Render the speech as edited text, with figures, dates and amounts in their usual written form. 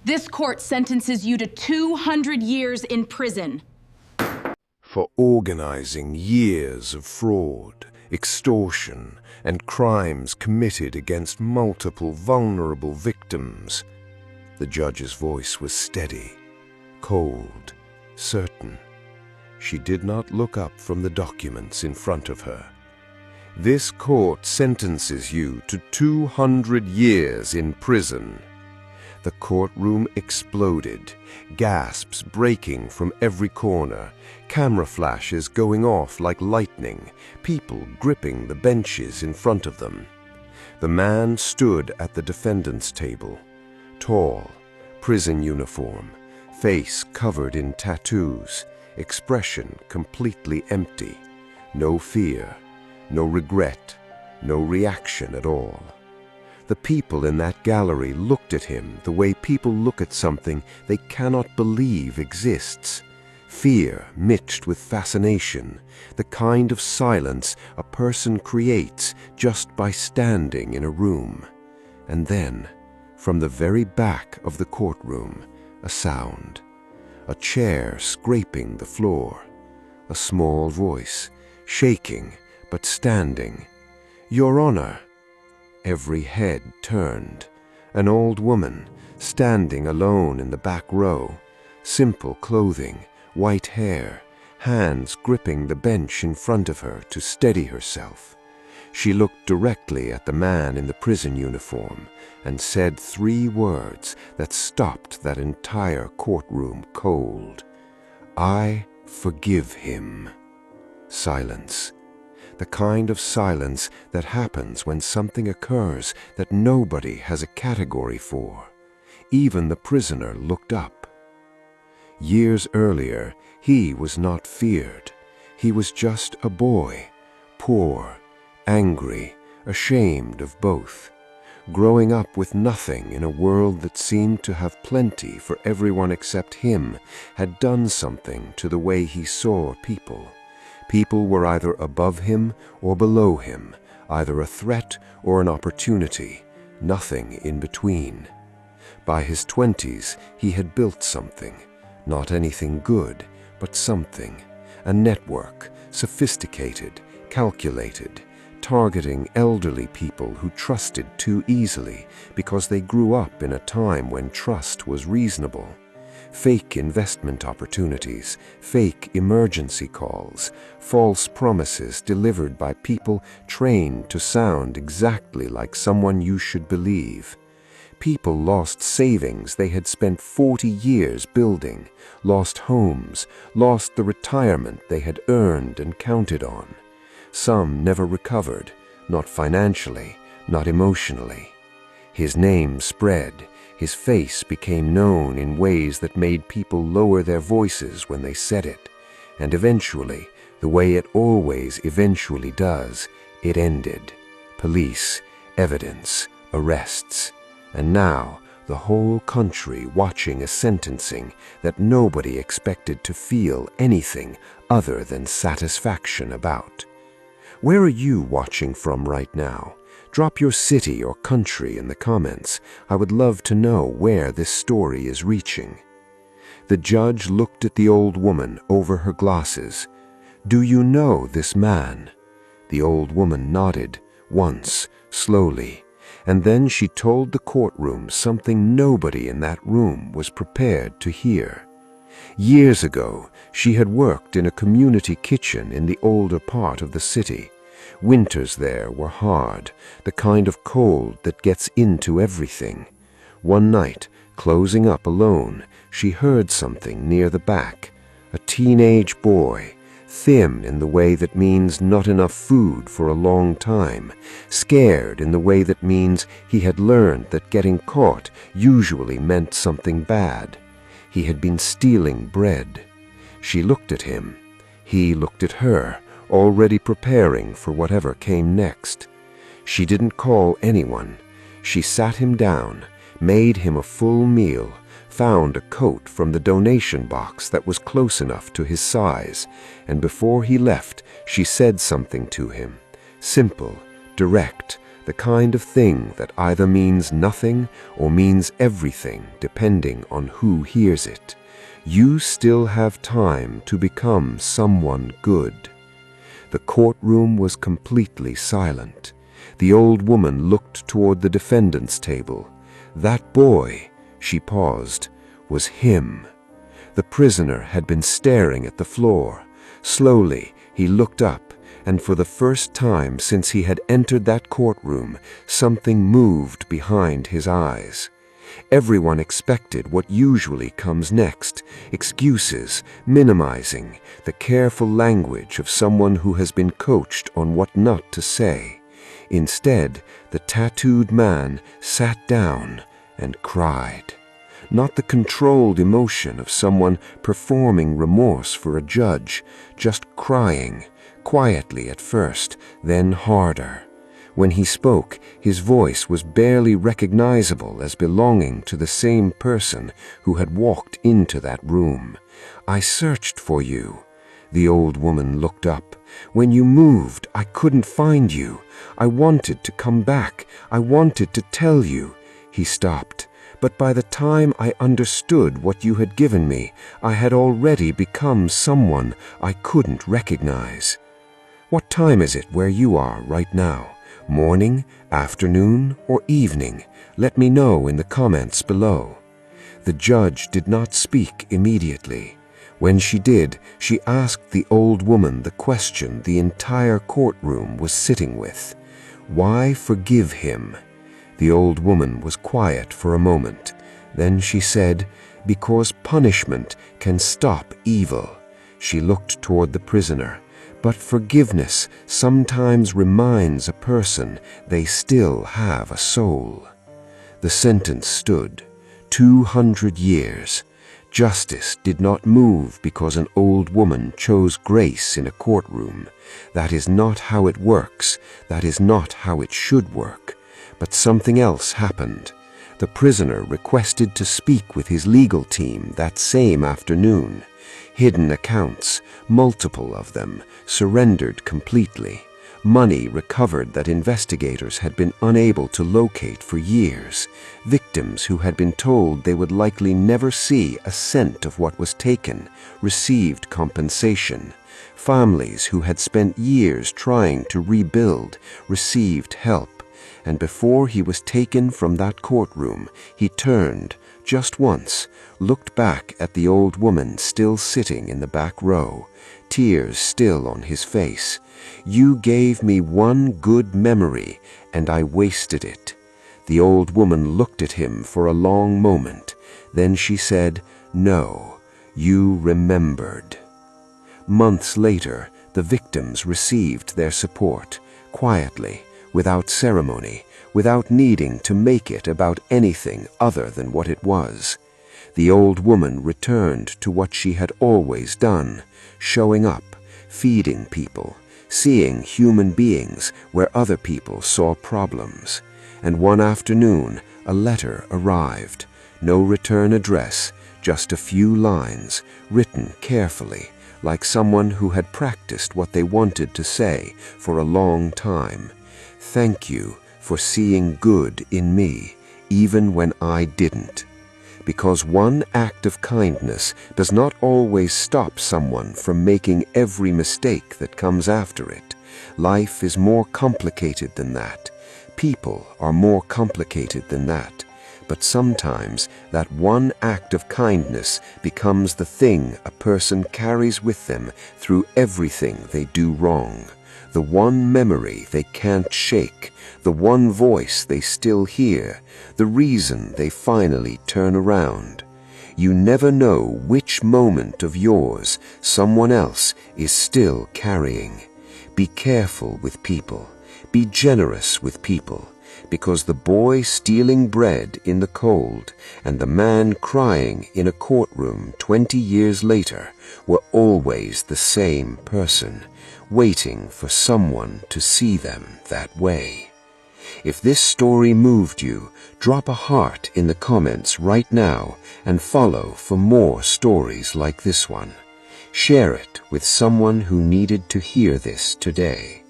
This court sentences you to 200 years in prison. For organizing years of fraud, extortion, and crimes committed against multiple vulnerable victims. The judge's voice was steady, cold, certain. She did not look up from the documents in front of her. This court sentences you to 200 years in prison. The courtroom exploded, gasps breaking from every corner, camera flashes going off like lightning, people gripping the benches in front of them. The man stood at the defendant's table, tall, prison uniform, face covered in tattoos, expression completely empty, no fear, no regret, no reaction at all. The people in that gallery looked at him the way people look at something they cannot believe exists. Fear mixed with fascination, the kind of silence a person creates just by standing in a room. And then, from the very back of the courtroom, a sound. A chair scraping the floor. A small voice, shaking but standing. "Your Honor." Every head turned. An old woman, standing alone in the back row. Simple clothing, white hair, hands gripping the bench in front of her to steady herself. She looked directly at the man in the prison uniform and said 3 words that stopped that entire courtroom cold. "I forgive him." Silence. The kind of silence that happens when something occurs that nobody has a category for. Even the prisoner looked up. Years earlier, he was not feared. He was just a boy, poor, angry, ashamed of both. Growing up with nothing in a world that seemed to have plenty for everyone except him had done something to the way he saw people. People were either above him or below him, either a threat or an opportunity, nothing in between. By his 20s, he had built something, not anything good, but something, a network, sophisticated, calculated, targeting elderly people who trusted too easily because they grew up in a time when trust was reasonable. Fake investment opportunities, fake emergency calls, false promises delivered by people trained to sound exactly like someone you should believe. People lost savings they had spent 40 years building, lost homes, lost the retirement they had earned and counted on. Some never recovered, not financially, not emotionally. His name spread. His face became known in ways that made people lower their voices when they said it. And eventually, the way it always eventually does, it ended. Police, evidence, arrests. And now, the whole country watching a sentencing that nobody expected to feel anything other than satisfaction about. Where are you watching from right now? Drop your city or country in the comments. I would love to know where this story is reaching. The judge looked at the old woman over her glasses. "Do you know this man?" The old woman nodded, once, slowly, and then she told the courtroom something nobody in that room was prepared to hear. Years ago, she had worked in a community kitchen in the older part of the city. Winters there were hard, the kind of cold that gets into everything. One night, closing up alone, she heard something near the back. A teenage boy, thin in the way that means not enough food for a long time, scared in the way that means he had learned that getting caught usually meant something bad. He had been stealing bread. She looked at him. He looked at her, already preparing for whatever came next. She didn't call anyone. She sat him down, made him a full meal, found a coat from the donation box that was close enough to his size, and before he left, she said something to him, simple, direct, the kind of thing that either means nothing or means everything depending on who hears it. You still have time to become someone good. The courtroom was completely silent. The old woman looked toward the defendant's table. That boy, she paused, was him. The prisoner had been staring at the floor. Slowly, he looked up, and for the first time since he had entered that courtroom, something moved behind his eyes. Everyone expected what usually comes next: excuses, minimizing, the careful language of someone who has been coached on what not to say. Instead, the tattooed man sat down and cried. Not the controlled emotion of someone performing remorse for a judge, just crying, quietly at first, then harder. When he spoke, his voice was barely recognizable as belonging to the same person who had walked into that room. "I searched for you." The old woman looked up. "When you moved, I couldn't find you. I wanted to come back. I wanted to tell you." He stopped. "But by the time I understood what you had given me, I had already become someone I couldn't recognize." "What time is it where you are right now? Morning, afternoon, or evening? Let me know in the comments below." The judge did not speak immediately. When she did, she asked the old woman the question the entire courtroom was sitting with. Why forgive him? The old woman was quiet for a moment. Then she said, "Because punishment can stop evil." She looked toward the prisoner. "But forgiveness sometimes reminds a person they still have a soul." The sentence stood. 200 years. Justice did not move because an old woman chose grace in a courtroom. That is not how it works. That is not how it should work. But something else happened. The prisoner requested to speak with his legal team that same afternoon. Hidden accounts, multiple of them, surrendered completely. Money recovered that investigators had been unable to locate for years. Victims who had been told they would likely never see a cent of what was taken received compensation. Families who had spent years trying to rebuild received help. And before he was taken from that courtroom, he turned, just once, looked back at the old woman still sitting in the back row, tears still on his face. "You gave me one good memory, and I wasted it." The old woman looked at him for a long moment. Then she said, "No, you remembered." Months later, the victims received their support, quietly, without ceremony, without needing to make it about anything other than what it was. The old woman returned to what she had always done, showing up, feeding people, seeing human beings where other people saw problems. And one afternoon, a letter arrived. No return address, just a few lines, written carefully, like someone who had practiced what they wanted to say for a long time. "Thank you for seeing good in me, even when I didn't." Because one act of kindness does not always stop someone from making every mistake that comes after it. Life is more complicated than that. People are more complicated than that. But sometimes that one act of kindness becomes the thing a person carries with them through everything they do wrong. The one memory they can't shake, the one voice they still hear, the reason they finally turn around. You never know which moment of yours someone else is still carrying. Be careful with people. Be generous with people, because the boy stealing bread in the cold and the man crying in a courtroom 20 years later were always the same person, waiting for someone to see them that way. If this story moved you, drop a heart in the comments right now and follow for more stories like this one. Share it with someone who needed to hear this today.